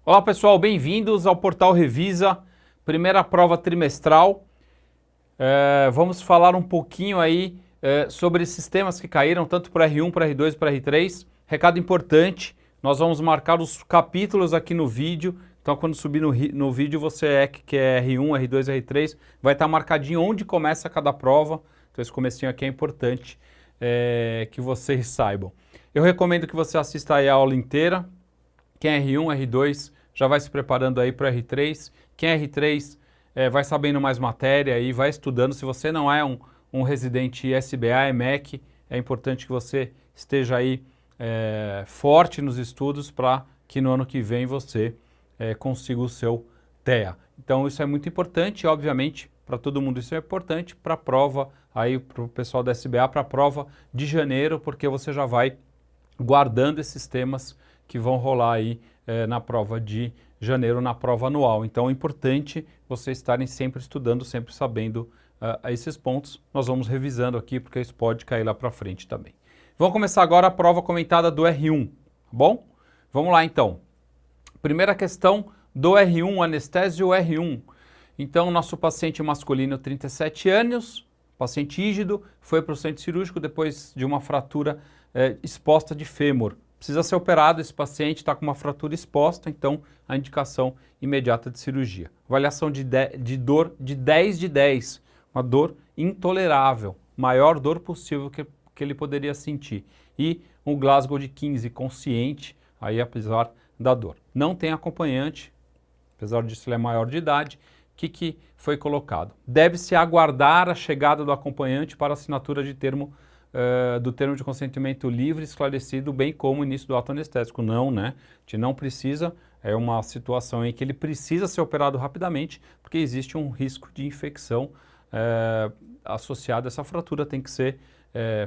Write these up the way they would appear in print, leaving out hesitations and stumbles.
Olá pessoal, bem-vindos ao Portal Revisa, primeira prova trimestral. Vamos falar um pouquinho aí sobre esses temas que caíram, tanto para R1, para R2 e para R3. Recado importante, nós vamos marcar os capítulos aqui no vídeo, então quando subir no vídeo você que é R1, R2 R3, vai estar marcadinho onde começa cada prova, então esse comecinho aqui é importante que vocês saibam. Eu recomendo que você assista aí a aula inteira. Quem é R1, R2 já vai se preparando aí para R3. Quem é R3 vai sabendo mais matéria e vai estudando. Se você não é um residente SBA, EMEC, é importante que você esteja aí forte nos estudos para que no ano que vem você consiga o seu TEA. Então isso é muito importante, obviamente, para todo mundo isso é importante, para a prova, aí para o pessoal da SBA, para a prova de janeiro, porque você já vai guardando esses temas que vão rolar aí na prova de janeiro, na prova anual. Então é importante vocês estarem sempre estudando, sempre sabendo esses pontos. Nós vamos revisando aqui, porque isso pode cair lá para frente também. Vamos começar agora a prova comentada do R1, tá bom? Vamos lá então. Primeira questão do R1, anestésio R1. Então, nosso paciente masculino, 37 anos, paciente rígido, foi para o centro cirúrgico depois de uma fratura exposta de fêmur. Precisa ser operado, esse paciente está com uma fratura exposta, então a indicação imediata de cirurgia. Avaliação de dor de 10 de 10, uma dor intolerável, maior dor possível que ele poderia sentir. E um Glasgow de 15, consciente, aí apesar da dor. Não tem acompanhante, apesar disso ele é maior de idade. O que foi colocado? Deve-se aguardar a chegada do acompanhante para assinatura de do termo de consentimento livre esclarecido, bem como o início do ato anestésico. Não, né? A gente não precisa, é uma situação em que ele precisa ser operado rapidamente, porque existe um risco de infecção associado a essa fratura. Tem que ser,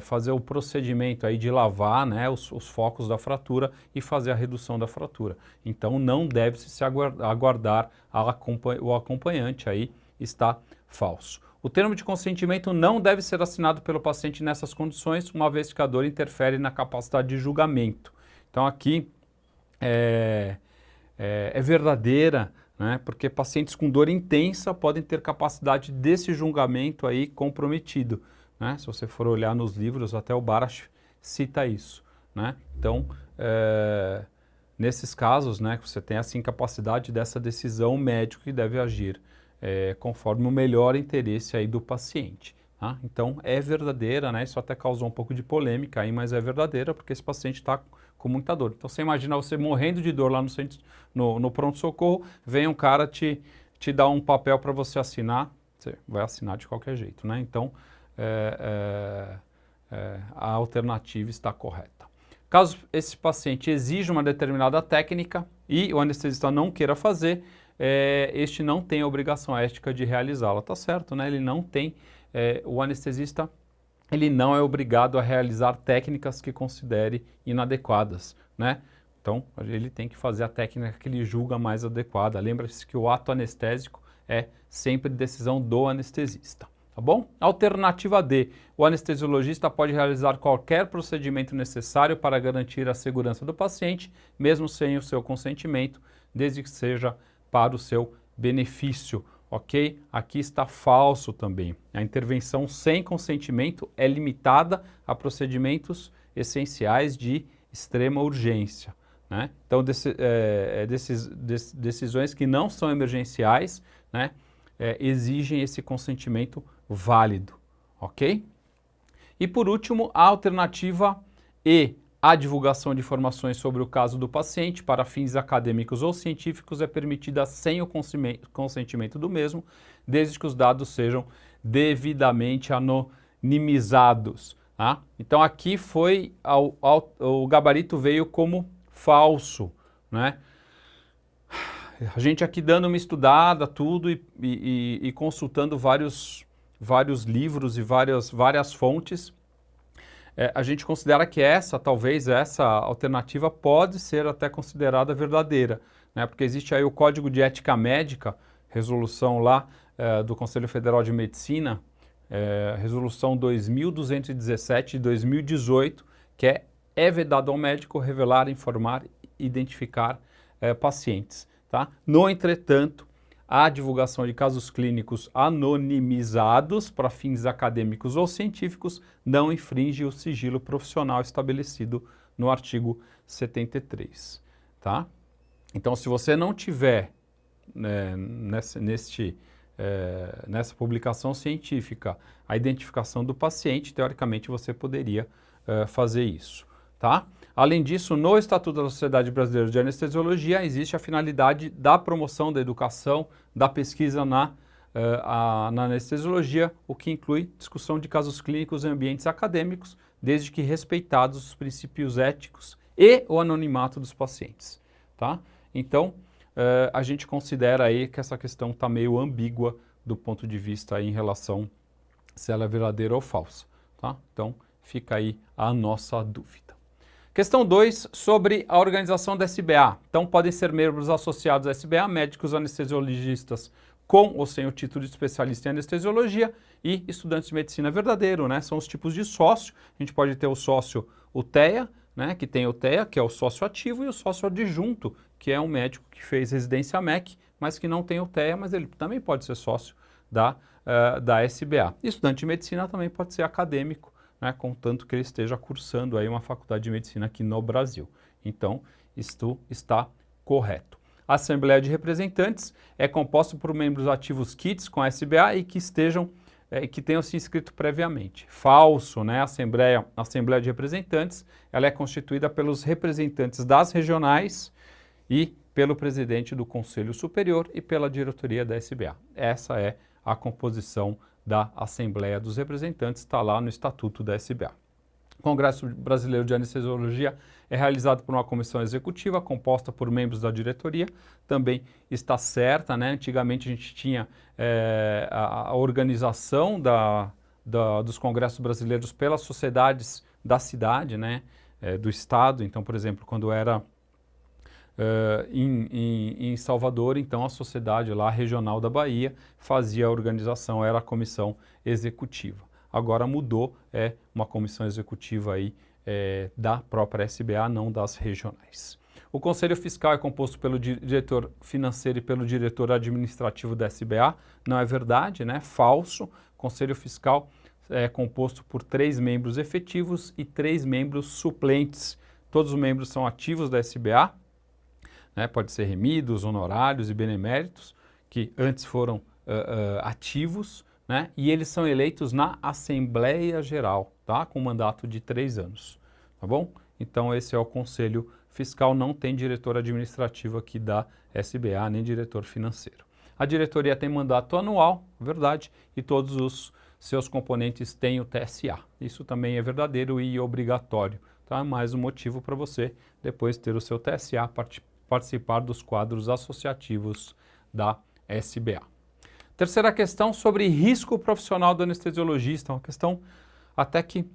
fazer o procedimento aí de lavar, né, os focos da fratura e fazer a redução da fratura. Então não deve-se aguardar o acompanhante, aí está falso. O termo de consentimento não deve ser assinado pelo paciente nessas condições, uma vez que a dor interfere na capacidade de julgamento. Então aqui é verdadeira, né, porque pacientes com dor intensa podem ter capacidade desse julgamento aí comprometido, né? Se você for olhar nos livros, até o Barash cita isso, né? Então, nesses casos, né, que você tem essa incapacidade dessa decisão, o médico que deve agir conforme o melhor interesse aí do paciente. Tá? Então é verdadeira, né? Isso até causou um pouco de polêmica aí, mas é verdadeira porque esse paciente está com muita dor. Então você imagina você morrendo de dor lá no pronto-socorro, vem um cara te dar um papel para você assinar, você vai assinar de qualquer jeito, né? Então a alternativa está correta. Caso esse paciente exija uma determinada técnica e o anestesista não queira fazer, este não tem a obrigação ética de realizá-la, tá certo, né? Ele não tem, o anestesista, ele não é obrigado a realizar técnicas que considere inadequadas, né? Então, ele tem que fazer a técnica que ele julga mais adequada. Lembra-se que o ato anestésico é sempre decisão do anestesista, tá bom? Alternativa D, o anestesiologista pode realizar qualquer procedimento necessário para garantir a segurança do paciente, mesmo sem o seu consentimento, desde que seja para o seu benefício, ok? Aqui está falso também. A intervenção sem consentimento é limitada a procedimentos essenciais de extrema urgência, né? Então, decisões que não são emergenciais, né, exigem esse consentimento válido, ok? E por último, a alternativa E, a divulgação de informações sobre o caso do paciente para fins acadêmicos ou científicos é permitida sem o consentimento do mesmo, desde que os dados sejam devidamente anonimizados. Tá? Então aqui foi, o gabarito veio como falso, né? A gente aqui dando uma estudada, tudo, e consultando vários livros e várias fontes, a gente considera que talvez essa alternativa pode ser até considerada verdadeira, né? Porque existe aí o Código de Ética Médica, resolução lá do Conselho Federal de Medicina, resolução 2217 de 2018, que é vedado ao médico revelar, informar, identificar pacientes. tá? No entretanto, a divulgação de casos clínicos anonimizados para fins acadêmicos ou científicos não infringe o sigilo profissional estabelecido no artigo 73, tá? Então, se você não tiver nessa publicação científica a identificação do paciente, teoricamente você poderia fazer isso, tá? Além disso, no Estatuto da Sociedade Brasileira de Anestesiologia existe a finalidade da promoção da educação, da pesquisa na anestesiologia, o que inclui discussão de casos clínicos em ambientes acadêmicos, desde que respeitados os princípios éticos e o anonimato dos pacientes, tá? Então, a gente considera aí que essa questão está meio ambígua do ponto de vista aí em relação se ela é verdadeira ou falsa, tá? Então, fica aí a nossa dúvida. Questão 2, sobre a organização da SBA. Então, podem ser membros associados à SBA, médicos anestesiologistas com ou sem o título de especialista em anestesiologia e estudantes de medicina verdadeiro, né? São os tipos de sócio. A gente pode ter o sócio UTEA, né? Que tem o TEA, que é o sócio ativo, e o sócio adjunto, que é um médico que fez residência MEC, mas que não tem o TEA, mas ele também pode ser sócio da SBA. Estudante de medicina também pode ser acadêmico, né, contanto que ele esteja cursando aí uma faculdade de medicina aqui no Brasil. Então, isto está correto. A Assembleia de Representantes é composta por membros ativos quits com a SBA e que tenham se inscrito previamente. Falso, né? A Assembleia de Representantes, ela é constituída pelos representantes das regionais e pelo presidente do Conselho Superior e pela diretoria da SBA. Essa é a composição da Assembleia dos Representantes, está lá no Estatuto da SBA. O Congresso Brasileiro de Anestesiologia é realizado por uma comissão executiva composta por membros da diretoria, também está certa, né? Antigamente a gente tinha a organização dos congressos brasileiros pelas sociedades da cidade, né? Do estado. Então, por exemplo, quando era em Salvador, então a sociedade lá regional da Bahia fazia a organização, era a comissão executiva. Agora mudou, é uma comissão executiva aí da própria SBA, não das regionais. O Conselho Fiscal é composto pelo diretor financeiro e pelo diretor administrativo da SBA. Não é verdade, né? Falso. O Conselho Fiscal é composto por 3 membros efetivos e 3 membros suplentes. Todos os membros são ativos da SBA. Né, pode ser remidos, honorários e beneméritos, que antes foram ativos, né, e eles são eleitos na Assembleia Geral, tá, com mandato de 3 anos, tá bom? Então esse é o Conselho Fiscal, não tem diretor administrativo aqui da SBA, nem diretor financeiro. A diretoria tem mandato anual, verdade, e todos os seus componentes têm o TSA. Isso também é verdadeiro e obrigatório, tá? Mais um motivo para você depois ter o seu TSA, participar dos quadros associativos da SBA. Terceira questão sobre risco profissional do anestesiologista, uma questão até que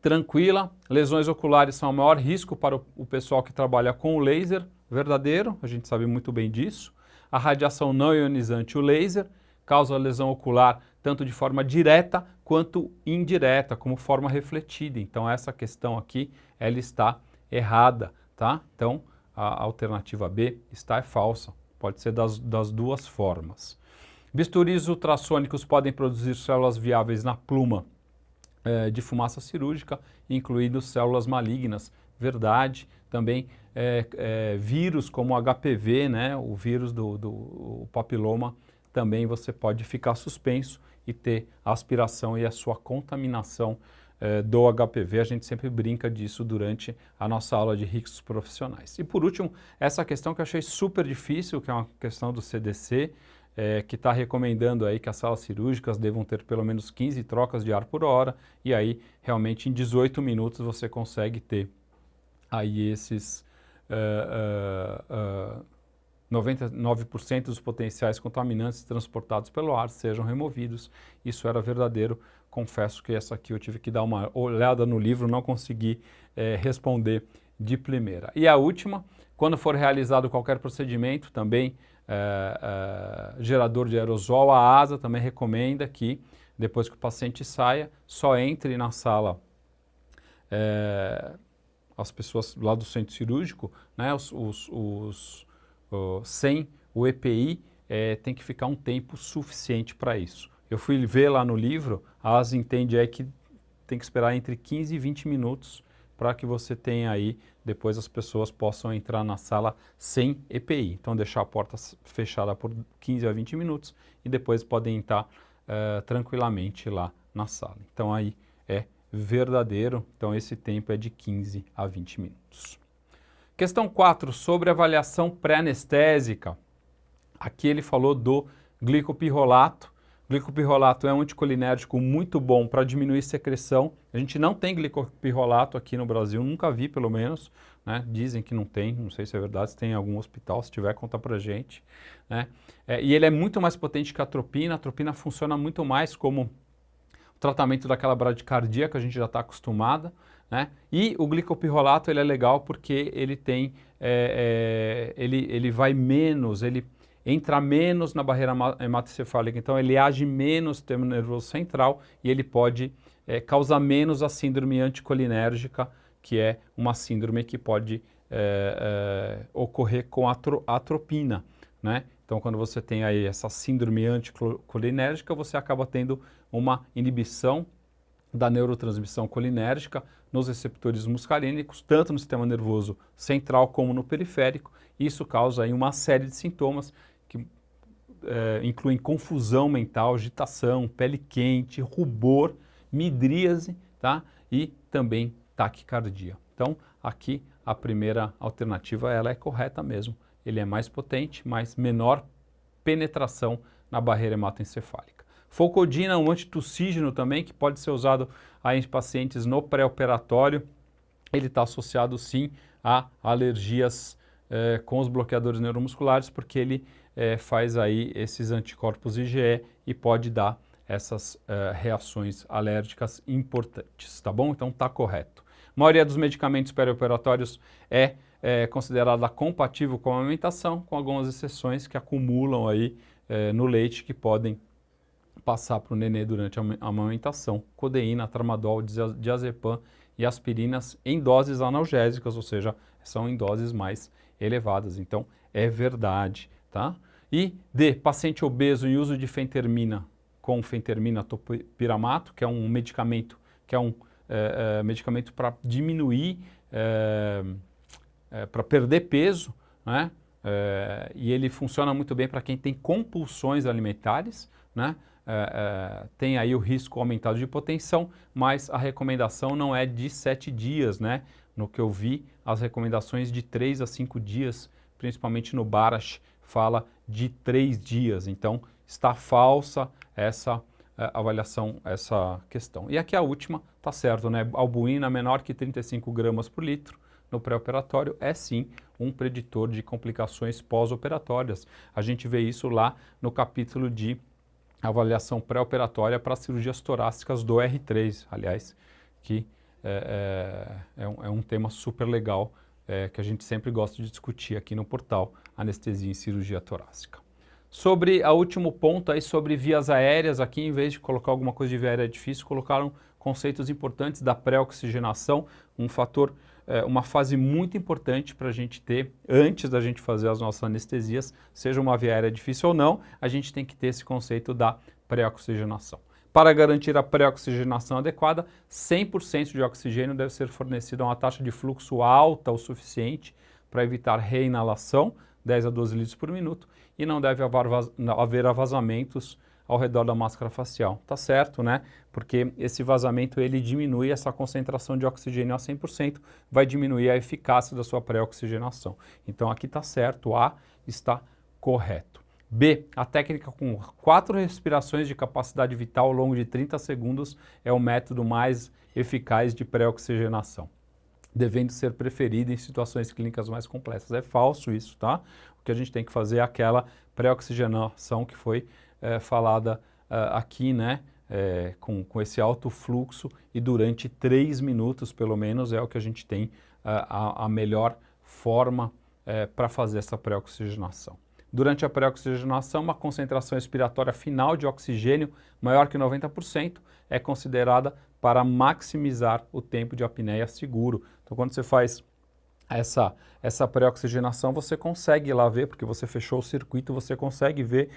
tranquila. Lesões oculares são o maior risco para o pessoal que trabalha com laser, verdadeiro, a gente sabe muito bem disso. A radiação não ionizante, o laser, causa lesão ocular tanto de forma direta quanto indireta, como forma refletida. Então essa questão aqui, ela está errada, tá? Então, a alternativa B é falsa, pode ser das duas formas. Bisturis ultrassônicos podem produzir células viáveis na pluma de fumaça cirúrgica, incluindo células malignas. Verdade. Também vírus como HPV, né, o vírus do papiloma, também você pode ficar suspenso e ter a aspiração e a sua contaminação do HPV. A gente sempre brinca disso durante a nossa aula de riscos profissionais. E por último, essa questão que eu achei super difícil, que é uma questão do CDC, que está recomendando aí que as salas cirúrgicas devam ter pelo menos 15 trocas de ar por hora, e aí realmente em 18 minutos você consegue ter aí esses 99% dos potenciais contaminantes transportados pelo ar sejam removidos. Isso era verdadeiro. Confesso que essa aqui eu tive que dar uma olhada no livro, não consegui responder de primeira. E a última, quando for realizado qualquer procedimento, também gerador de aerosol, a ASA também recomenda que, depois que o paciente saia, só entre na sala as pessoas lá do centro cirúrgico, né, os sem o EPI, tem que ficar um tempo suficiente para isso. Eu fui ver lá no livro, a ASA entende aí que tem que esperar entre 15 e 20 minutos para que você tenha aí, depois as pessoas possam entrar na sala sem EPI. Então deixar a porta fechada por 15 a 20 minutos e depois podem entrar tranquilamente lá na sala. Então aí é verdadeiro, então esse tempo é de 15 a 20 minutos. Questão 4, sobre avaliação pré-anestésica. Aqui ele falou do glicopirrolato. Glicopirrolato é um anticolinérgico muito bom para diminuir secreção. A gente não tem glicopirrolato aqui no Brasil, nunca vi pelo menos, né? Dizem que não tem, não sei se é verdade, se tem em algum hospital, se tiver, conta pra gente, né? E ele é muito mais potente que a atropina funciona muito mais como tratamento daquela bradicardia que a gente já está acostumada, né? E o glicopirrolato ele é legal porque ele tem, ele vai menos, ele entra menos na barreira hematoencefálica, então ele age menos no sistema nervoso central e ele pode causar menos a síndrome anticolinérgica, que é uma síndrome que pode ocorrer com a atropina, né? Então, quando você tem aí essa síndrome anticolinérgica, você acaba tendo uma inibição da neurotransmissão colinérgica nos receptores muscarínicos, tanto no sistema nervoso central como no periférico. Isso causa aí uma série de sintomas que incluem confusão mental, agitação, pele quente, rubor, midríase, tá? E também taquicardia. Então, aqui a primeira alternativa ela é correta mesmo. Ele é mais potente, mas menor penetração na barreira hematoencefálica. Focodina, um antitussígeno também, que pode ser usado aí em pacientes no pré-operatório. Ele está associado sim a alergias com os bloqueadores neuromusculares, porque ele faz aí esses anticorpos IgE e pode dar essas reações alérgicas importantes, tá bom? Então tá correto. A maioria dos medicamentos pré-operatórios é considerada compatível com a amamentação, com algumas exceções que acumulam aí no leite que podem passar para o nenê durante a amamentação. Codeína, tramadol, diazepam e aspirinas em doses analgésicas, ou seja, são em doses mais elevadas. Então, é verdade, tá? E D, paciente obeso e uso de fentermina com fentermina topiramato, que é um medicamento medicamento para diminuir, para perder peso, né? E ele funciona muito bem para quem tem compulsões alimentares, né? Tem aí o risco aumentado de hipotensão, mas a recomendação não é de 7 dias, né? No que eu vi, as recomendações de 3 a 5 dias, principalmente no Barash, fala de 3 dias. Então, está falsa essa avaliação, essa questão. E aqui a última, tá certo, né? Albuína menor que 35 gramas por litro no pré-operatório é sim um preditor de complicações pós-operatórias. A gente vê isso lá no capítulo de avaliação pré-operatória para cirurgias torácicas do R3, aliás, que é um tema super legal que a gente sempre gosta de discutir aqui no portal Anestesia em Cirurgia Torácica. Sobre o último ponto aí, sobre vias aéreas, aqui em vez de colocar alguma coisa de via aérea difícil, colocaram conceitos importantes da pré-oxigenação, um fator, uma fase muito importante para a gente ter, antes da gente fazer as nossas anestesias, seja uma via aérea difícil ou não, a gente tem que ter esse conceito da pré-oxigenação. Para garantir a pré-oxigenação adequada, 100% de oxigênio deve ser fornecido a uma taxa de fluxo alta o suficiente para evitar reinalação, 10 a 12 litros por minuto, e não deve haver vazamentos ao redor da máscara facial. Tá certo, né? Porque esse vazamento ele diminui essa concentração de oxigênio a 100%, vai diminuir a eficácia da sua pré-oxigenação. Então aqui tá certo, A está correto. B, a técnica com 4 respirações de capacidade vital ao longo de 30 segundos é o método mais eficaz de pré-oxigenação, devendo ser preferido em situações clínicas mais complexas. É falso isso, tá? O que a gente tem que fazer é aquela pré-oxigenação que foi falada aqui, né? Com esse alto fluxo e durante 3 minutos, pelo menos, é o que a gente tem a melhor forma para fazer essa pré-oxigenação. Durante a pré-oxigenação, uma concentração expiratória final de oxigênio maior que 90% é considerada para maximizar o tempo de apneia seguro. Então, quando você faz essa pré-oxigenação você consegue lá ver, porque você fechou o circuito, você consegue ver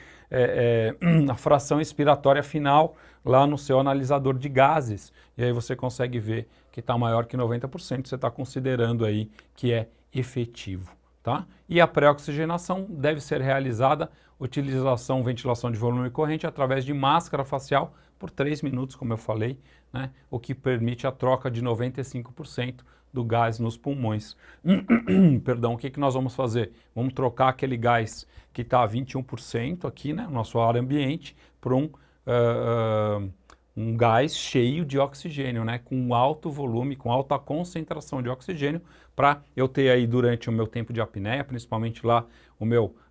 a fração expiratória final lá no seu analisador de gases. E aí você consegue ver que está maior que 90%, você está considerando aí que é efetivo. Tá? E a pré-oxigenação deve ser realizada utilização, ventilação de volume e corrente através de máscara facial por 3 minutos, como eu falei, né? O que permite a troca de 95% do gás nos pulmões. Perdão, o que nós vamos fazer? Vamos trocar aquele gás que está a 21% aqui, né, nosso ar ambiente, por um gás cheio de oxigênio, né, com alto volume, com alta concentração de oxigênio, para eu ter aí durante o meu tempo de apneia, principalmente lá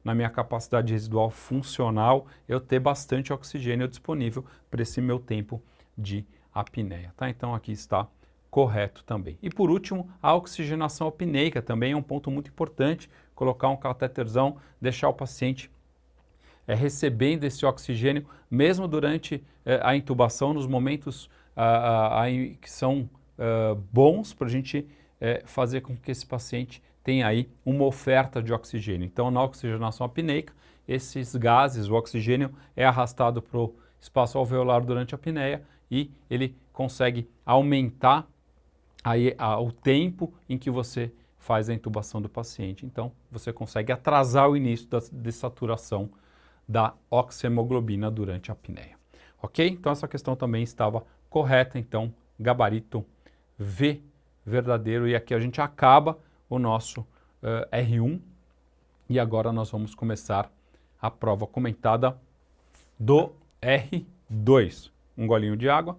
na minha capacidade residual funcional, eu ter bastante oxigênio disponível para esse meu tempo de apneia. Tá? Então aqui está correto também. E por último, a oxigenação apneica também é um ponto muito importante, colocar um catéterzão, deixar o paciente recebendo esse oxigênio, mesmo durante a intubação, nos momentos que são bons para a gente fazer com que esse paciente tenha aí uma oferta de oxigênio. Então, na oxigenação apneica, esses gases, o oxigênio é arrastado para o espaço alveolar durante a apneia e ele consegue aumentar aí o tempo em que você faz a intubação do paciente. Então, você consegue atrasar o início da dessaturação da oxihemoglobina durante a apneia. Ok? Então, essa questão também estava correta. Então, gabarito V verdadeiro. E aqui a gente acaba o nosso R1. E agora nós vamos começar a prova comentada do R2. Um golinho de água.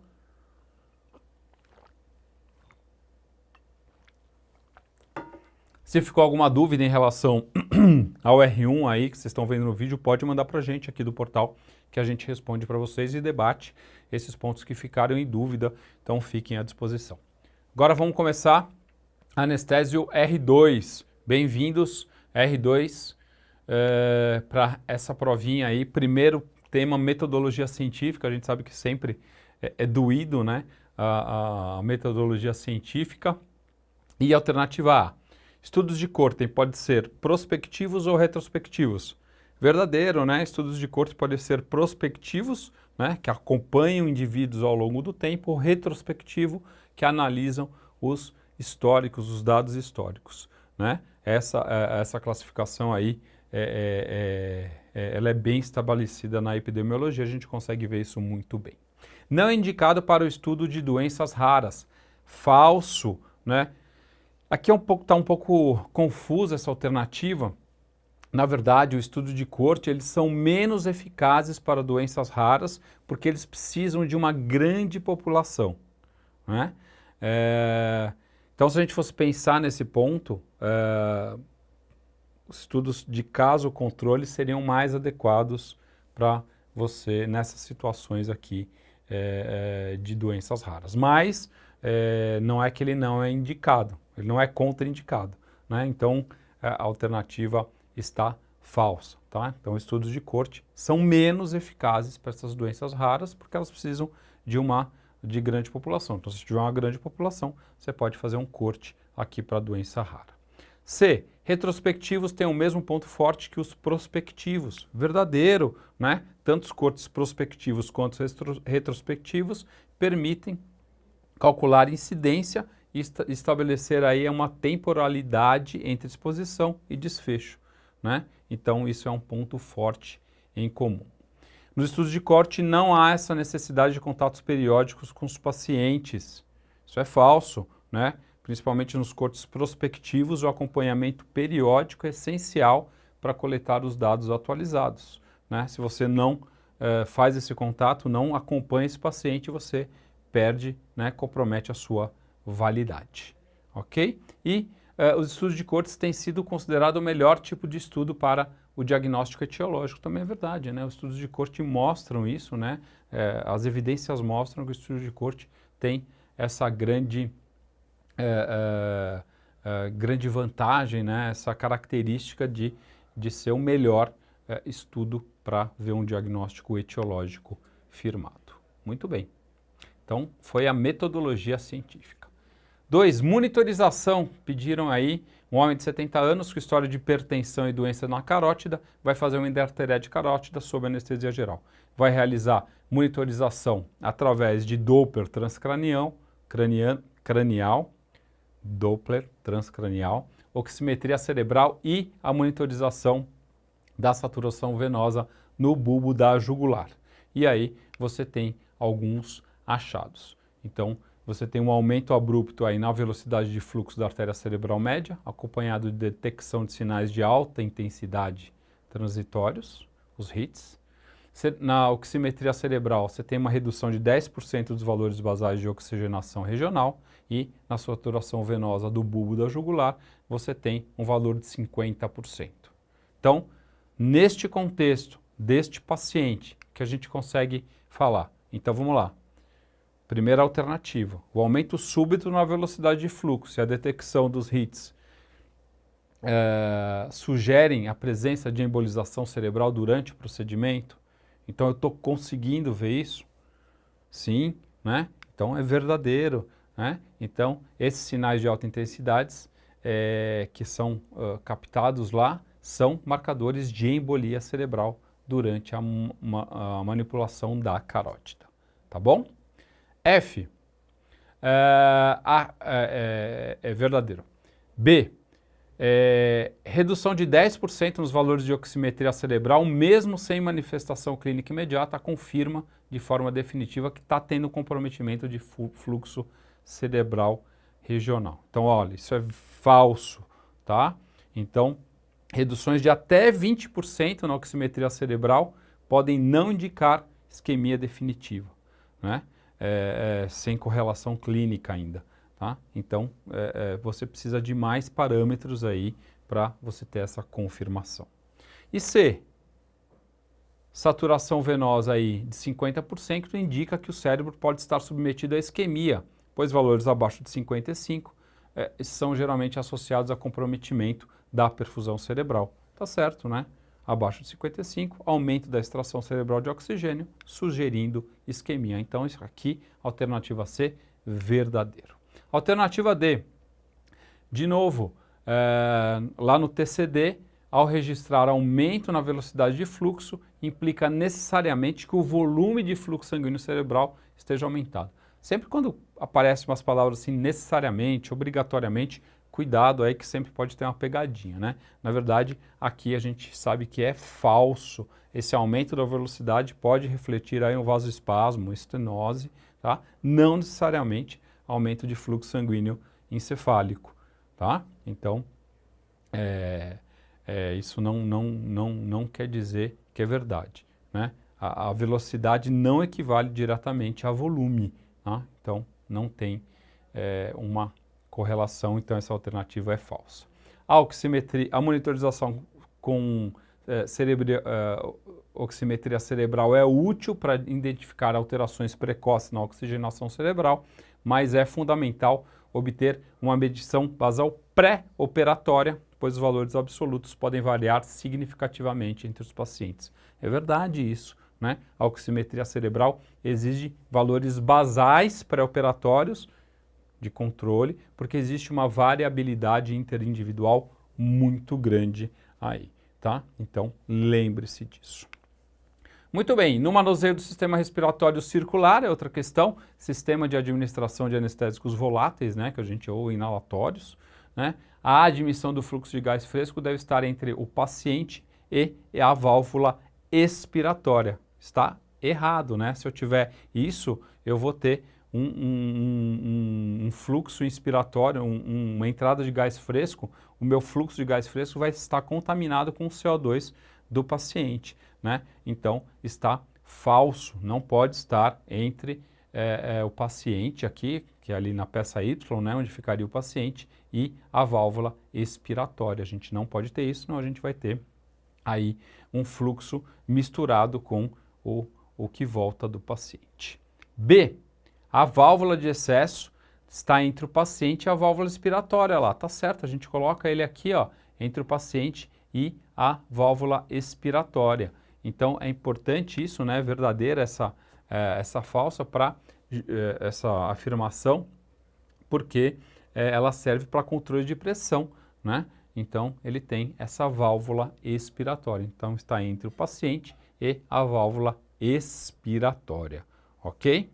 Se ficou alguma dúvida em relação ao R1 aí, que vocês estão vendo no vídeo, pode mandar para a gente aqui do portal, que a gente responde para vocês e debate esses pontos que ficaram em dúvida, então fiquem à disposição. Agora vamos começar anestésio R2. Bem-vindos, R2, para essa provinha aí. Primeiro tema, metodologia científica, a gente sabe que sempre é doído, né, a metodologia científica. E alternativa A. Estudos de Corten podem ser prospectivos ou retrospectivos. Verdadeiro, né? Estudos de Corten podem ser prospectivos, né? Que acompanham indivíduos ao longo do tempo, ou retrospectivo, que analisam os históricos, os dados históricos, né? Essa classificação aí, ela é bem estabelecida na epidemiologia, a gente consegue ver isso muito bem. Não é indicado para o estudo de doenças raras. Falso, né? Aqui está um pouco confusa essa alternativa. Na verdade, o estudo de Corte, eles são menos eficazes para doenças raras, porque eles precisam de uma grande população, né? Então, se a gente fosse pensar nesse ponto, os estudos de caso controle seriam mais adequados para você nessas situações aqui de doenças raras. Mas não é que ele não é indicado. Ele não é contraindicado, né? Então, a alternativa está falsa, tá? Então, estudos de Corte são menos eficazes para essas doenças raras porque elas precisam de grande população. Então, se tiver uma grande população, você pode fazer um corte aqui para a doença rara. C. Retrospectivos têm o mesmo ponto forte que os prospectivos. Verdadeiro, né? Tanto os cortes prospectivos quanto os retrospectivos permitem calcular incidência e estabelecer aí uma temporalidade entre exposição e desfecho, né? Então, isso é um ponto forte em comum. Nos estudos de corte, não há essa necessidade de contatos periódicos com os pacientes. Isso é falso, né? Principalmente nos cortes prospectivos, o acompanhamento periódico é essencial para coletar os dados atualizados, né? Se você não faz esse contato, não acompanha esse paciente, você perde, né, compromete a sua validade, ok? E os estudos de cortes têm sido considerados o melhor tipo de estudo para o diagnóstico etiológico. Também é verdade, né? Os estudos de corte mostram isso, né? As evidências mostram que o estudo de corte tem essa grande vantagem, né? Essa característica de ser o melhor estudo para ver um diagnóstico etiológico firmado. Muito bem. Então, foi a metodologia científica. 2, monitorização. Pediram aí um homem de 70 anos com história de hipertensão e doença na carótida, vai fazer uma endarterectomia carótida sob anestesia geral. Vai realizar monitorização através de Doppler transcranial, Doppler transcranial, oximetria cerebral e a monitorização da saturação venosa no bulbo da jugular. E aí você tem alguns achados. Então, você tem um aumento abrupto aí na velocidade de fluxo da artéria cerebral média, acompanhado de detecção de sinais de alta intensidade transitórios, os HITs. Na oximetria cerebral, você tem uma redução de 10% dos valores basais de oxigenação regional e na saturação venosa do bulbo da jugular, você tem um valor de 50%. Então, neste contexto deste paciente que a gente consegue falar. Então, vamos lá. Primeira alternativa, o aumento súbito na velocidade de fluxo e a detecção dos HITs sugerem a presença de embolização cerebral durante o procedimento. Então, eu estou conseguindo ver isso? Sim, né? Então, é verdadeiro, né? Então, esses sinais de alta intensidade que são captados lá são marcadores de embolia cerebral durante a manipulação da carótida, tá bom? F, é verdadeiro. B, redução de 10% nos valores de oximetria cerebral, mesmo sem manifestação clínica imediata, confirma de forma definitiva que está tendo comprometimento de fluxo cerebral regional. Então, olha, isso é falso, tá? Então, reduções de até 20% na oximetria cerebral podem não indicar isquemia definitiva, né? Sem correlação clínica ainda, tá? Então, você precisa de mais parâmetros aí para você ter essa confirmação. E C, saturação venosa aí de 50% indica que o cérebro pode estar submetido à isquemia, pois valores abaixo de 55 são geralmente associados a comprometimento da perfusão cerebral. Tá certo, né? Abaixo de 55, aumento da extração cerebral de oxigênio, sugerindo isquemia. Então, isso aqui, alternativa C, verdadeiro. Alternativa D, de novo, lá no TCD, ao registrar aumento na velocidade de fluxo, implica necessariamente que o volume de fluxo sanguíneo cerebral esteja aumentado. Sempre quando aparecem umas palavras assim, necessariamente, obrigatoriamente, cuidado aí que sempre pode ter uma pegadinha, né? Na verdade, aqui a gente sabe que é falso. Esse aumento da velocidade pode refletir aí um vasoespasmo, estenose, tá? Não necessariamente aumento de fluxo sanguíneo encefálico, tá? Então, isso não quer dizer que é verdade, né? A velocidade não equivale diretamente a volume, tá? Então, não tem uma correlação, então essa alternativa é falsa. A monitorização com oximetria cerebral é útil para identificar alterações precoces na oxigenação cerebral, mas é fundamental obter uma medição basal pré-operatória, pois os valores absolutos podem variar significativamente entre os pacientes. É verdade isso, né? A oximetria cerebral exige valores basais pré-operatórios de controle, porque existe uma variabilidade interindividual muito grande aí, tá? Então, lembre-se disso. Muito bem, no manuseio do sistema respiratório circular é outra questão, sistema de administração de anestésicos voláteis, né, que a gente ou inalatórios, né? A admissão do fluxo de gás fresco deve estar entre o paciente e a válvula expiratória. Está errado, né? Se eu tiver isso, eu vou ter um fluxo inspiratório, uma entrada de gás fresco, o meu fluxo de gás fresco vai estar contaminado com o CO2 do paciente, né? Então, está falso, não pode estar entre o paciente aqui, que é ali na peça Y, né, onde ficaria o paciente, e a válvula expiratória. A gente não pode ter isso, senão a gente vai ter aí um fluxo misturado com o que volta do paciente. B, a válvula de excesso está entre o paciente e a válvula expiratória lá, tá certo, a gente coloca ele aqui, ó, entre o paciente e a válvula expiratória. Então é importante isso, né, verdadeira essa falsa para essa afirmação, porque ela serve para controle de pressão, né? Então, ele tem essa válvula expiratória. Então, está entre o paciente e a válvula expiratória, ok?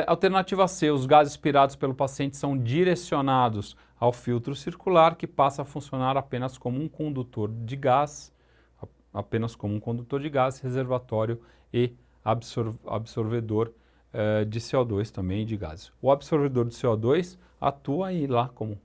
Alternativa C, os gases expirados pelo paciente são direcionados ao filtro circular, que passa a funcionar apenas como um condutor de gás, reservatório e absorvedor de CO2 também, de gases. O absorvedor de CO2 atua aí lá como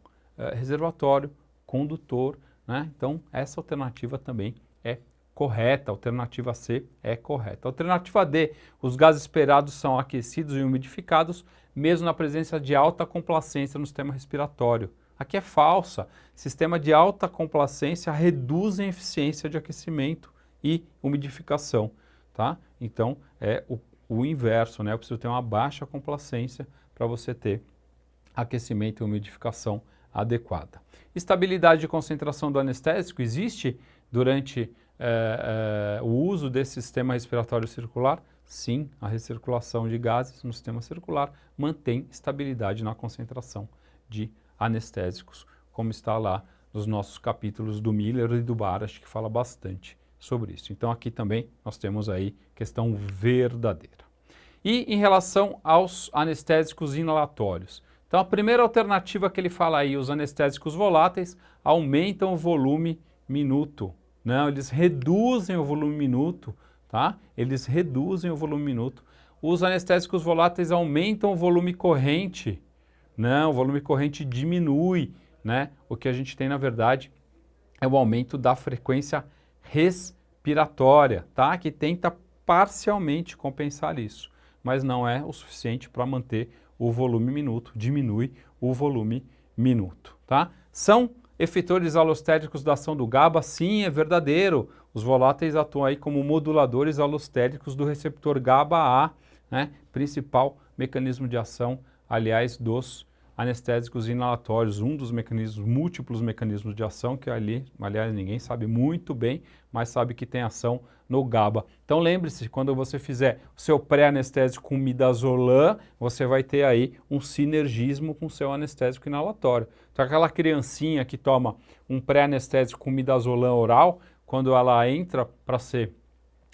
reservatório, condutor, né? Então, essa alternativa também é correta, a alternativa C é correta. A alternativa D, os gases esperados são aquecidos e umidificados, mesmo na presença de alta complacência no sistema respiratório. Aqui é falsa. Sistema de alta complacência reduzem a eficiência de aquecimento e umidificação, tá? Então, é o inverso, né? Eu preciso ter uma baixa complacência para você ter aquecimento e umidificação adequada. Estabilidade de concentração do anestésico existe durante o uso desse sistema respiratório circular? Sim, a recirculação de gases no sistema circular mantém estabilidade na concentração de anestésicos, como está lá nos nossos capítulos do Miller e do Barasch, que fala bastante sobre isso. Então aqui também nós temos aí questão verdadeira. E em relação aos anestésicos inalatórios, então a primeira alternativa que ele fala aí, os anestésicos voláteis aumentam o volume minuto. Não, eles reduzem o volume minuto, tá? Eles reduzem o volume minuto. Os anestésicos voláteis aumentam o volume corrente. Não, o volume corrente diminui, né? O que a gente tem, na verdade, é o aumento da frequência respiratória, tá? Que tenta parcialmente compensar isso, mas não é o suficiente para manter o volume minuto, diminui o volume minuto, tá? São efetores alostéricos da ação do GABA? Sim, é verdadeiro. Os voláteis atuam aí como moduladores alostéricos do receptor GABA-A, né? Principal mecanismo de ação, aliás, dos anestésicos inalatórios, um dos mecanismos, múltiplos mecanismos de ação que ali, aliás, ninguém sabe muito bem, mas sabe que tem ação no GABA. Então lembre-se, quando você fizer o seu pré-anestésico com midazolam, você vai ter aí um sinergismo com o seu anestésico inalatório. Então aquela criancinha que toma um pré-anestésico com midazolam oral, quando ela entra para ser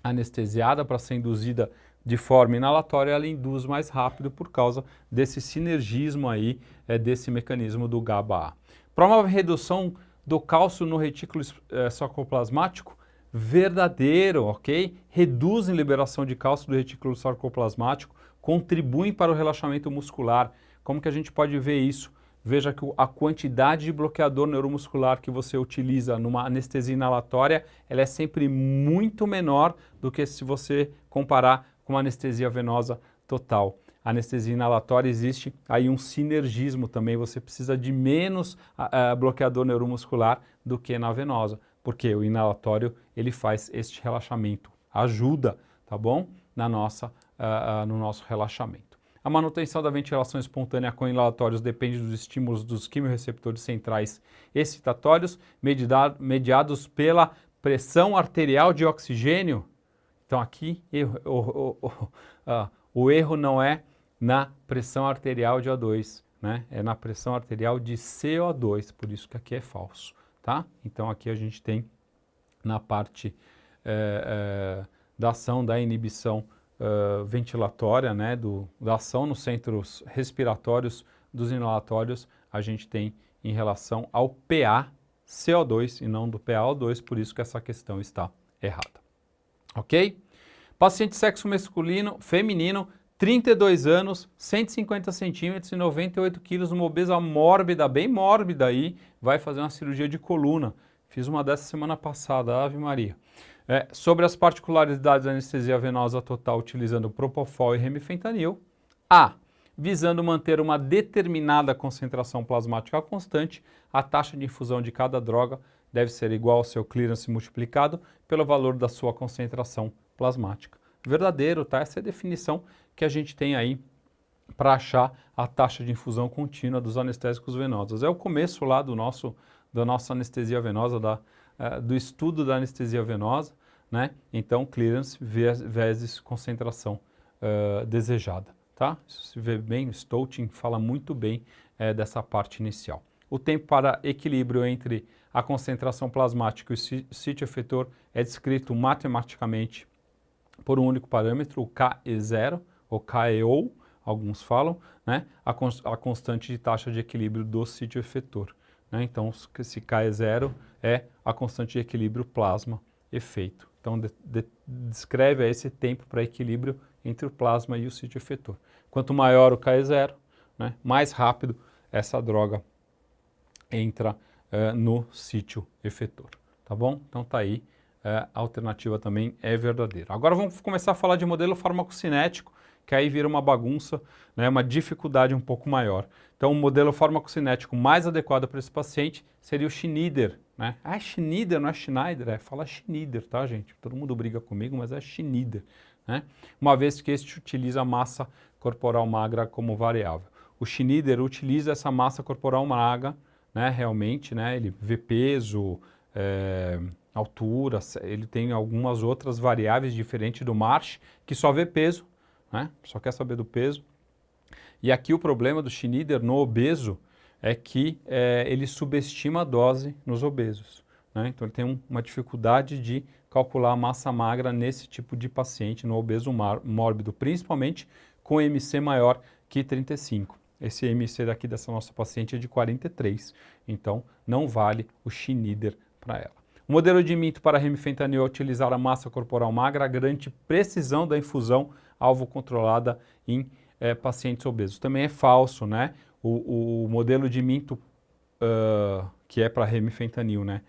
anestesiada, para ser induzida de forma inalatória, ela induz mais rápido por causa desse sinergismo aí, desse mecanismo do GABA-A. Promove redução do cálcio no retículo sarcoplasmático? Verdadeiro, ok? Reduzem liberação de cálcio do retículo sarcoplasmático, contribuem para o relaxamento muscular. Como que a gente pode ver isso? Veja que a quantidade de bloqueador neuromuscular que você utiliza numa anestesia inalatória, ela é sempre muito menor do que se você comparar com uma anestesia venosa total. A anestesia inalatória existe aí um sinergismo também, você precisa de menos bloqueador neuromuscular do que na venosa, porque o inalatório ele faz este relaxamento, ajuda, tá bom? No nosso relaxamento. A manutenção da ventilação espontânea com inalatórios depende dos estímulos dos quimiorreceptores centrais excitatórios, mediados pela pressão arterial de oxigênio. Então aqui o erro não é na pressão arterial de O2, né? É na pressão arterial de CO2, por isso que aqui é falso, tá? Então aqui a gente tem na parte da ação da inibição ventilatória, né, da ação nos centros respiratórios dos inalatórios, a gente tem em relação ao PaCO2 e não do PaO2, por isso que essa questão está errada. Ok? Paciente sexo masculino, feminino, 32 anos, 150 centímetros e 98 quilos, uma obesa mórbida, bem mórbida aí, vai fazer uma cirurgia de coluna. Fiz uma dessa semana passada, Ave Maria. Sobre as particularidades da anestesia venosa total utilizando propofol e remifentanil. A. Visando manter uma determinada concentração plasmática constante, a taxa de infusão de cada droga deve ser igual ao seu clearance multiplicado pelo valor da sua concentração plasmática. Verdadeiro, tá? Essa é a definição que a gente tem aí para achar a taxa de infusão contínua dos anestésicos venosos. É o começo lá da nossa anestesia venosa, do estudo da anestesia venosa, né? Então, clearance vezes concentração desejada, tá? Isso se vê bem, o Stoughton fala muito bem dessa parte inicial. O tempo para equilíbrio entre a concentração plasmática e o sítio efetor é descrito matematicamente por um único parâmetro, o KE0, ou KEO, alguns falam, né? A constante de taxa de equilíbrio do sítio efetor. Né? Então, esse KE0 é a constante de equilíbrio plasma-efeito. Então, descreve esse tempo para equilíbrio entre o plasma e o sítio efetor. Quanto maior o KE0, né, mais rápido essa droga entra no sítio efetor. Tá bom? Então, tá aí. A alternativa também é verdadeira. Agora vamos começar a falar de modelo farmacocinético, que aí vira uma bagunça, né, uma dificuldade um pouco maior. Então, o modelo farmacocinético mais adequado para esse paciente seria o Schneider. Né? Ah, Schneider, não é Schneider, fala Schneider, tá, gente? Todo mundo briga comigo, mas é Schneider. Né? Uma vez que este utiliza a massa corporal magra como variável. O Schneider utiliza essa massa corporal magra, né, realmente, né, ele vê peso, altura, ele tem algumas outras variáveis diferentes do Marsh, que só vê peso, né? Só quer saber do peso. E aqui o problema do Schneider no obeso é que ele subestima a dose nos obesos. Né? Então ele tem uma dificuldade de calcular a massa magra nesse tipo de paciente, no obeso mórbido, principalmente com MC maior que 35. Esse MC daqui dessa nossa paciente é de 43, então não vale o Schneider para ela. O modelo de mito para remifentanil é utilizar a massa corporal magra, garante precisão da infusão alvo controlada em pacientes obesos. Também é falso, né? O modelo de mito que é para remifentanil, né?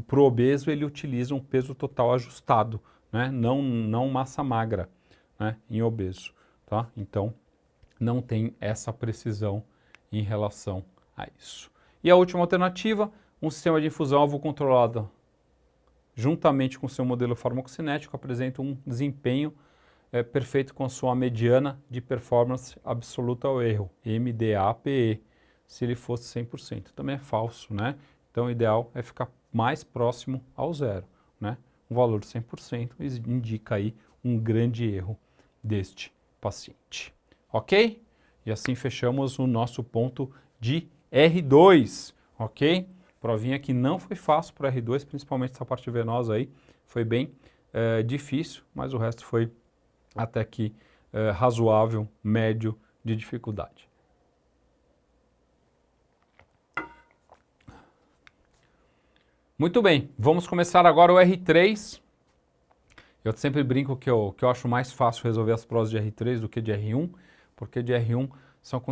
Para o obeso ele utiliza um peso total ajustado, né? Não massa magra, né? Em obeso, tá? Então não tem essa precisão em relação a isso. E a última alternativa, um sistema de infusão alvo controlado juntamente com seu modelo farmacocinético apresenta um desempenho perfeito com sua mediana de performance absoluta ao erro, MDAPE, se ele fosse 100%. Também é falso, né? Então o ideal é ficar mais próximo ao zero, né? Um valor de 100% indica aí um grande erro deste paciente. Ok? E assim fechamos o nosso ponto de R2, ok? Provinha que não foi fácil para R2, principalmente essa parte venosa aí, foi bem difícil, mas o resto foi até que razoável, médio de dificuldade. Muito bem, vamos começar agora o R3. Eu sempre brinco que eu acho mais fácil resolver as provas de R3 do que de R1, porque de R1 são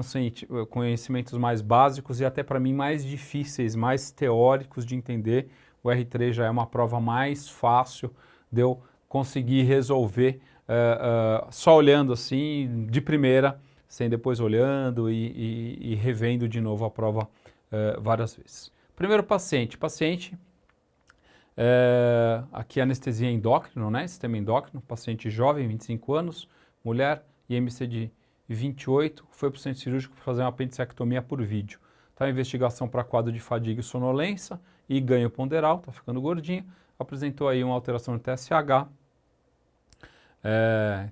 conhecimentos mais básicos e até para mim mais difíceis, mais teóricos de entender. O R3 já é uma prova mais fácil de eu conseguir resolver só olhando assim, de primeira, sem depois olhando e revendo de novo a prova várias vezes. Primeiro paciente, aqui anestesia endócrino, né? Sistema endócrino, paciente jovem, 25 anos, mulher, IMC de 28, foi para o centro cirúrgico para fazer uma apendicectomia por vídeo. Tá, a investigação para quadro de fadiga e sonolência e ganho ponderal, tá ficando gordinho, apresentou aí uma alteração no TSH,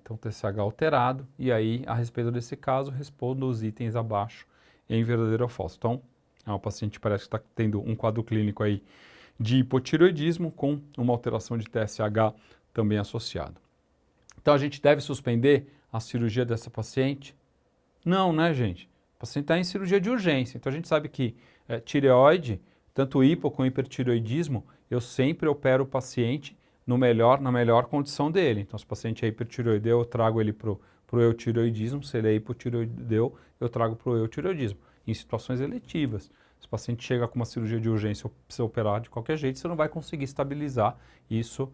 então TSH alterado, e aí a respeito desse caso, respondo os itens abaixo em verdadeiro ou falso. Então, o paciente parece que está tendo um quadro clínico aí de hipotireoidismo com uma alteração de TSH também associado. Então a gente deve suspender a cirurgia dessa paciente? Não, né, gente? O paciente está em cirurgia de urgência, então a gente sabe que tireoide, tanto hipo como hipertireoidismo, eu sempre opero o paciente na melhor condição dele. Então se o paciente é hipertireoideu, eu trago ele para o eutireoidismo, se ele é hipotireoideu, eu trago para o eutireoidismo, em situações eletivas. Se o paciente chega com uma cirurgia de urgência ou precisa operar de qualquer jeito, você não vai conseguir estabilizar isso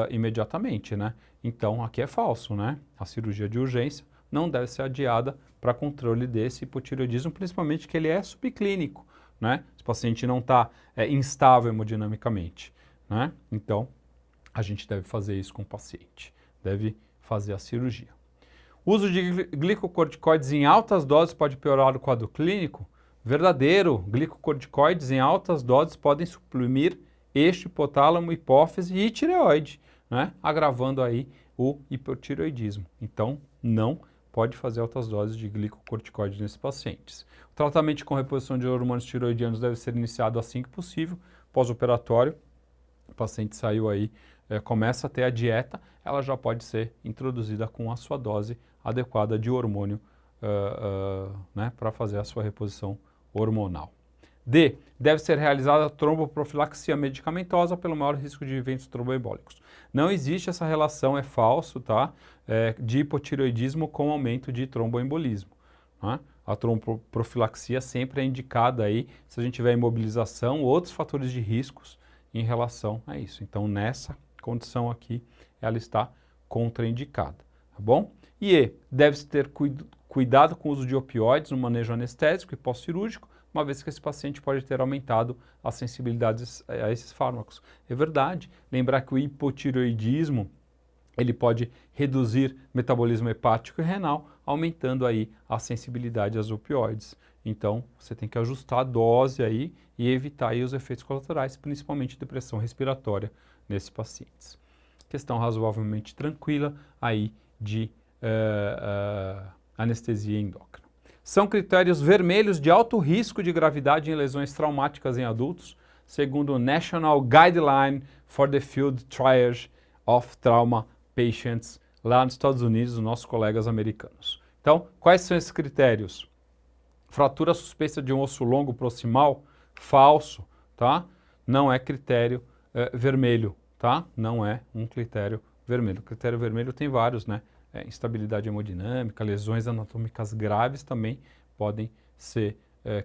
imediatamente, né? Então, aqui é falso, né? A cirurgia de urgência não deve ser adiada para controle desse hipotireoidismo, principalmente que ele é subclínico, né? Se o paciente não está instável hemodinamicamente, né? Então, a gente deve fazer isso com o paciente, deve fazer a cirurgia. O uso de glicocorticoides em altas doses pode piorar o quadro clínico? Verdadeiro, glicocorticoides em altas doses podem suprimir eixo, hipotálamo, hipófise e tireoide, né? Agravando aí o hipotireoidismo. Então, não pode fazer altas doses de glicocorticoide nesses pacientes. O tratamento com reposição de hormônios tiroidianos deve ser iniciado assim que possível, pós-operatório. O paciente saiu aí, começa a ter a dieta, ela já pode ser introduzida com a sua dose adequada de hormônio né, para fazer a sua reposição hormonal. D. Deve ser realizada a tromboprofilaxia medicamentosa pelo maior risco de eventos tromboembólicos. Não existe essa relação, é falso, tá? De hipotireoidismo com aumento de tromboembolismo. Né? A tromboprofilaxia sempre é indicada aí se a gente tiver imobilização ou outros fatores de riscos em relação a isso. Então, nessa condição aqui, ela está contraindicada, tá bom? E E. Deve-se ter cuidado com o uso de opioides no manejo anestésico e pós-cirúrgico, uma vez que esse paciente pode ter aumentado a sensibilidade a esses fármacos. É verdade. Lembrar que o hipotireoidismo, ele pode reduzir metabolismo hepático e renal, aumentando aí a sensibilidade aos opioides. Então, você tem que ajustar a dose aí e evitar aí os efeitos colaterais, principalmente depressão respiratória nesses pacientes. Questão razoavelmente tranquila aí de anestesia endócrina. São critérios vermelhos de alto risco de gravidade em lesões traumáticas em adultos, segundo o National Guideline for the Field Triage of Trauma Patients, lá nos Estados Unidos, os nossos colegas americanos. Então, quais são esses critérios? Fratura suspeita de um osso longo proximal, falso, tá? Não é critério vermelho, tá? Não é um critério vermelho. O critério vermelho tem vários, né? Instabilidade hemodinâmica, lesões anatômicas graves também podem ser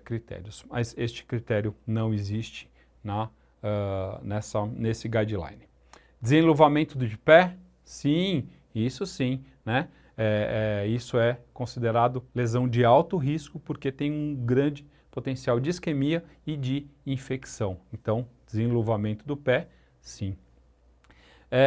critérios. Mas este critério não existe nesse guideline. Desenluvamento de pé? Sim, né? Isso é considerado lesão de alto risco porque tem um grande potencial de isquemia e de infecção. Então, desenluvamento do pé, sim.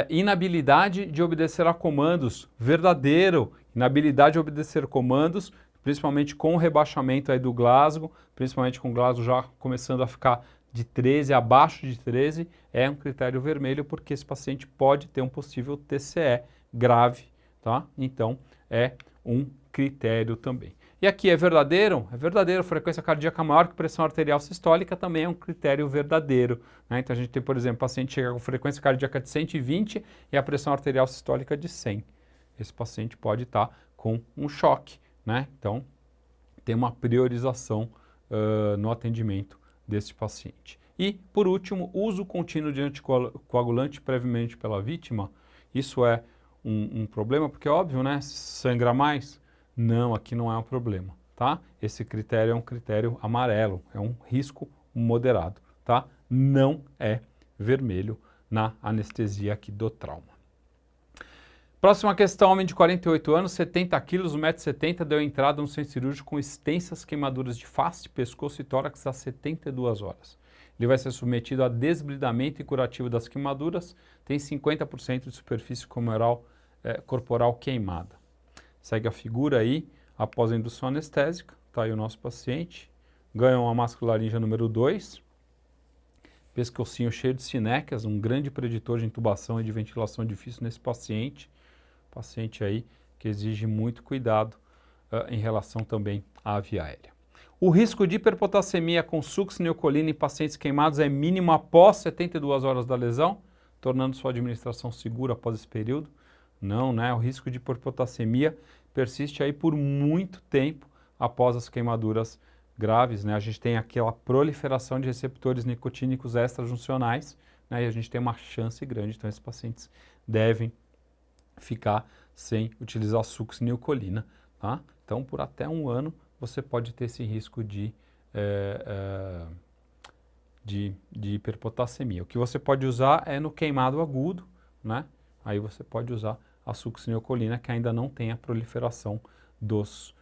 Inabilidade de obedecer a comandos, verdadeiro. Inabilidade de obedecer comandos, principalmente com o rebaixamento aí do Glasgow, principalmente com o Glasgow já começando a ficar de 13, abaixo de 13, é um critério vermelho porque esse paciente pode ter um possível TCE grave, tá? Então, é um critério também. E aqui é verdadeiro? É verdadeiro. Frequência cardíaca maior que pressão arterial sistólica também é um critério verdadeiro, né? Então a gente tem, por exemplo, paciente chega com frequência cardíaca de 120 e a pressão arterial sistólica de 100. Esse paciente pode estar com um choque, né? Então tem uma priorização no atendimento desse paciente. E, por último, uso contínuo de anticoagulante previamente pela vítima. Isso é um problema, porque é óbvio, né? Sangra mais? Não, aqui não é um problema, tá? Esse critério é um critério amarelo, é um risco moderado, tá? Não é vermelho na anestesia aqui do trauma. Próxima questão, homem de 48 anos, 70 quilos, 1,70 m, deu entrada no centro cirúrgico com extensas queimaduras de face, pescoço e tórax há 72 horas. Ele vai ser submetido a desbridamento e curativo das queimaduras, tem 50% de superfície corporal queimada. Segue a figura aí, após a indução anestésica, está aí o nosso paciente, ganha uma mascularíngea número 2, pescocinho cheio de sinéquias, um grande preditor de intubação e de ventilação difícil nesse paciente aí que exige muito cuidado em relação também à via aérea. O risco de hiperpotassemia com succinilcolina em pacientes queimados é mínimo após 72 horas da lesão, tornando sua administração segura após esse período. Não, né? O risco de hiperpotassemia persiste aí por muito tempo após as queimaduras graves, né? A gente tem aquela proliferação de receptores nicotínicos extrajuncionais, né? E a gente tem uma chance grande, então esses pacientes devem ficar sem utilizar succinilcolina, tá? Então, por até um ano, você pode ter esse risco de hiperpotassemia. O que você pode usar é no queimado agudo, né? Aí você pode usar a succinilcolina, que ainda não tem a proliferação dos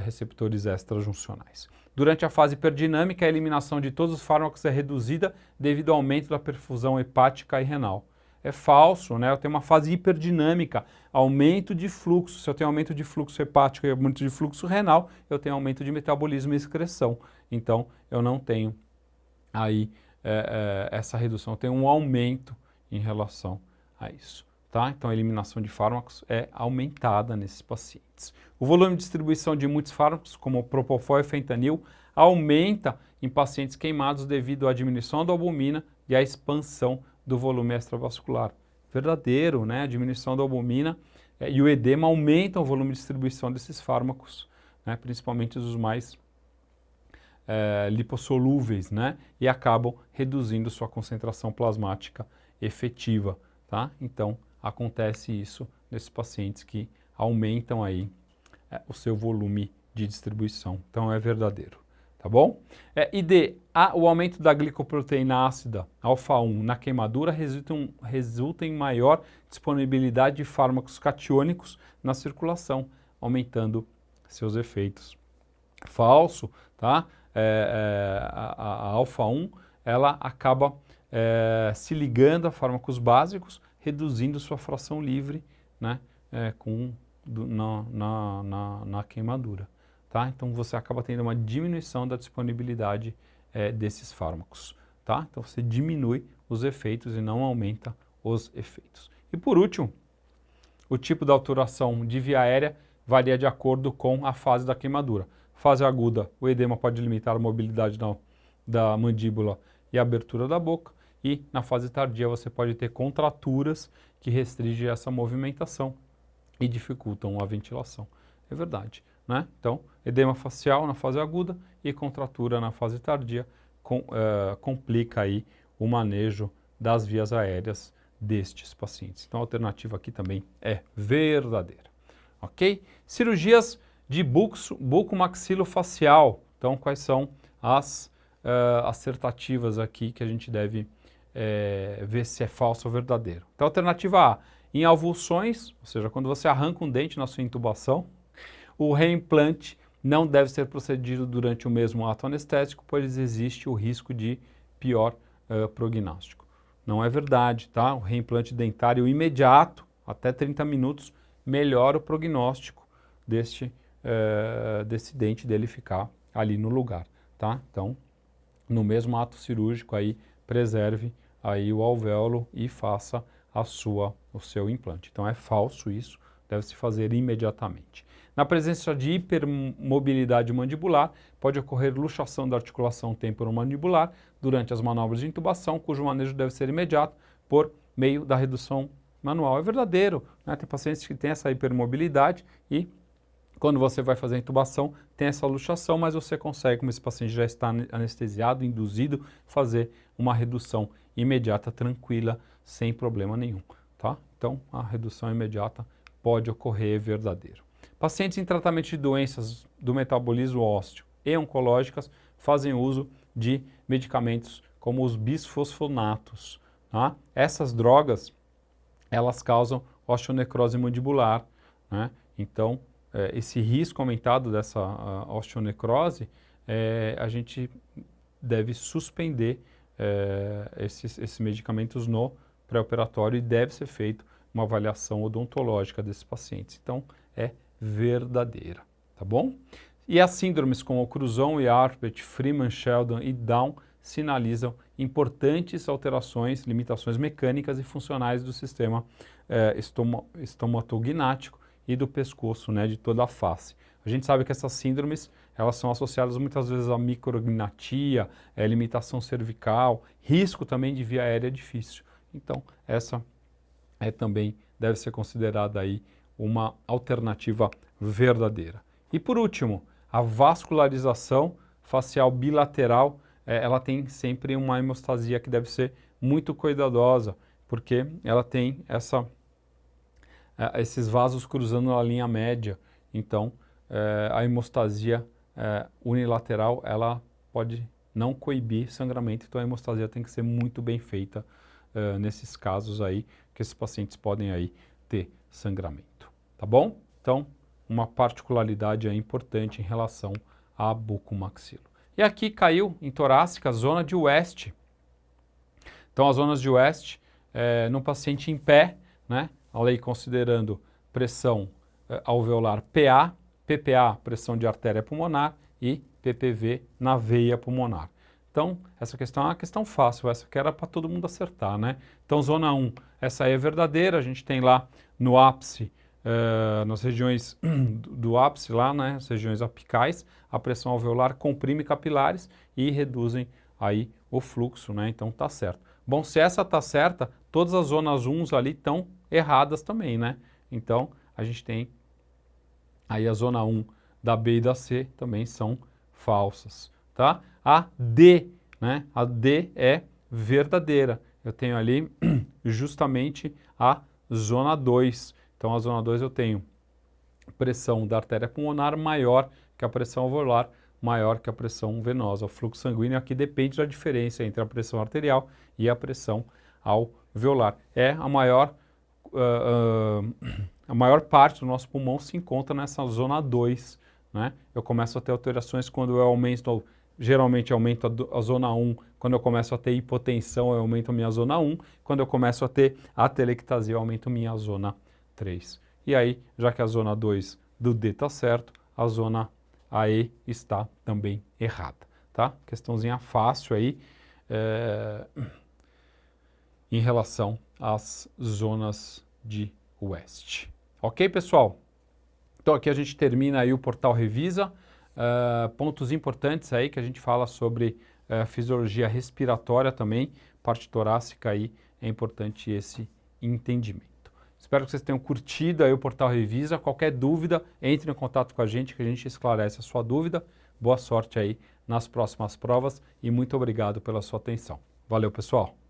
receptores extrajuncionais. Durante a fase hiperdinâmica, a eliminação de todos os fármacos é reduzida devido ao aumento da perfusão hepática e renal. É falso, né? Eu tenho uma fase hiperdinâmica, aumento de fluxo. Se eu tenho aumento de fluxo hepático e aumento de fluxo renal, eu tenho aumento de metabolismo e excreção. Então, eu não tenho aí essa redução, eu tenho um aumento em relação a isso. tá? Então a eliminação de fármacos é aumentada nesses pacientes. O volume de distribuição de muitos fármacos, como o propofol e fentanil, aumenta em pacientes queimados devido à diminuição da albumina e à expansão do volume extravascular. Verdadeiro, né? A diminuição da albumina e o edema aumentam o volume de distribuição desses fármacos, né? Principalmente os mais lipossolúveis, né? E acabam reduzindo sua concentração plasmática efetiva, tá? Então, acontece isso nesses pacientes que aumentam aí o seu volume de distribuição. Então, é verdadeiro, tá bom? O aumento da glicoproteína ácida alfa-1 na queimadura resulta em maior disponibilidade de fármacos catiônicos na circulação, aumentando seus efeitos. Falso, tá? A alfa-1, ela acaba se ligando a fármacos básicos, reduzindo sua fração livre, né, na queimadura. Tá? Então você acaba tendo uma diminuição da disponibilidade desses fármacos. Tá? Então você diminui os efeitos e não aumenta os efeitos. E por último, o tipo da obturação de via aérea varia de acordo com a fase da queimadura. Fase aguda, o edema pode limitar a mobilidade da mandíbula e a abertura da boca. E na fase tardia você pode ter contraturas que restringem essa movimentação e dificultam a ventilação. É verdade, né? Então, edema facial na fase aguda e contratura na fase tardia complica aí o manejo das vias aéreas destes pacientes. Então, a alternativa aqui também é verdadeira, ok? Cirurgias de bucomaxilofacial. Então, quais são as assertativas aqui que a gente deve ver se é falso ou verdadeiro? Então, alternativa A, em avulsões, ou seja, quando você arranca um dente na sua intubação, o reimplante não deve ser procedido durante o mesmo ato anestésico, pois existe o risco de pior prognóstico. Não é verdade, tá? O reimplante dentário imediato, até 30 minutos, melhora o prognóstico desse dente dele ficar ali no lugar, tá? Então, no mesmo ato cirúrgico aí, preserve aí o alvéolo e faça o seu implante. Então é falso isso, deve se fazer imediatamente. Na presença de hipermobilidade mandibular, pode ocorrer luxação da articulação temporomandibular durante as manobras de intubação, cujo manejo deve ser imediato por meio da redução manual. É verdadeiro, né? Tem pacientes que têm essa hipermobilidade e quando você vai fazer a intubação, tem essa luxação, mas você consegue, como esse paciente já está anestesiado, induzido, fazer uma redução imediata, tranquila, sem problema nenhum, tá? Então, a redução imediata pode ocorrer, é verdadeiro. Pacientes em tratamento de doenças do metabolismo ósseo e oncológicas fazem uso de medicamentos como os bisfosfonatos, tá? Essas drogas, elas causam osteonecrose mandibular, né? Então, esse risco aumentado dessa osteonecrose, a gente deve suspender esses medicamentos no pré-operatório e deve ser feita uma avaliação odontológica desses pacientes. Então, é verdadeira, tá bom? E as síndromes como Cruzon e Arpert, Freeman, Sheldon e Down sinalizam importantes alterações, limitações mecânicas e funcionais do sistema estomatognático e do pescoço, né, de toda a face. A gente sabe que essas síndromes, elas são associadas muitas vezes a micrognatia, limitação cervical, risco também de via aérea difícil. Então, essa também deve ser considerada aí uma alternativa verdadeira. E por último, a vascularização facial bilateral, ela tem sempre uma hemostasia que deve ser muito cuidadosa, porque ela tem esses vasos cruzando na linha média. Então, a hemostasia unilateral, ela pode não coibir sangramento, então a hemostasia tem que ser muito bem feita nesses casos aí, que esses pacientes podem aí ter sangramento, tá bom? Então, uma particularidade aí importante em relação a bucomaxilo. E aqui caiu em torácica a zona de West. Então, as zonas de West, no paciente em pé, né? A lei considerando pressão alveolar PA, PPA, pressão de artéria pulmonar, e PPV na veia pulmonar. Então, essa questão é uma questão fácil, essa que era para todo mundo acertar, né? Então, zona 1, essa aí é verdadeira, a gente tem lá no ápice, nas regiões do ápice lá, né, as regiões apicais, a pressão alveolar comprime capilares e reduzem aí o fluxo, né? Então, tá certo. Bom, se essa tá certa, todas as zonas 1 ali estão erradas também, né? Então, a gente tem aí a zona 1 da B e da C também são falsas, tá? A D, né? A D é verdadeira. Eu tenho ali justamente a zona 2. Então, a zona 2 eu tenho pressão da artéria pulmonar maior que a pressão alveolar, maior que a pressão venosa. O fluxo sanguíneo aqui depende da diferença entre a pressão arterial e a pressão alveolar. A maior parte do nosso pulmão se encontra nessa zona 2, né? Eu começo a ter alterações quando eu aumento, geralmente aumento a zona 1, quando eu começo a ter hipotensão, eu aumento a minha zona 1, quando eu começo a ter atelectasia, eu aumento a minha zona 3. E aí, já que a zona 2 do D está certo, a zona AE está também errada, tá? Questãozinha fácil aí em relação às zonas de West. Ok, pessoal? Então aqui a gente termina aí o portal Revisa. Pontos importantes aí que a gente fala sobre fisiologia respiratória também, parte torácica aí, é importante esse entendimento. Espero que vocês tenham curtido aí o portal Revisa. Qualquer dúvida, entre em contato com a gente que a gente esclarece a sua dúvida. Boa sorte aí nas próximas provas e muito obrigado pela sua atenção. Valeu, pessoal!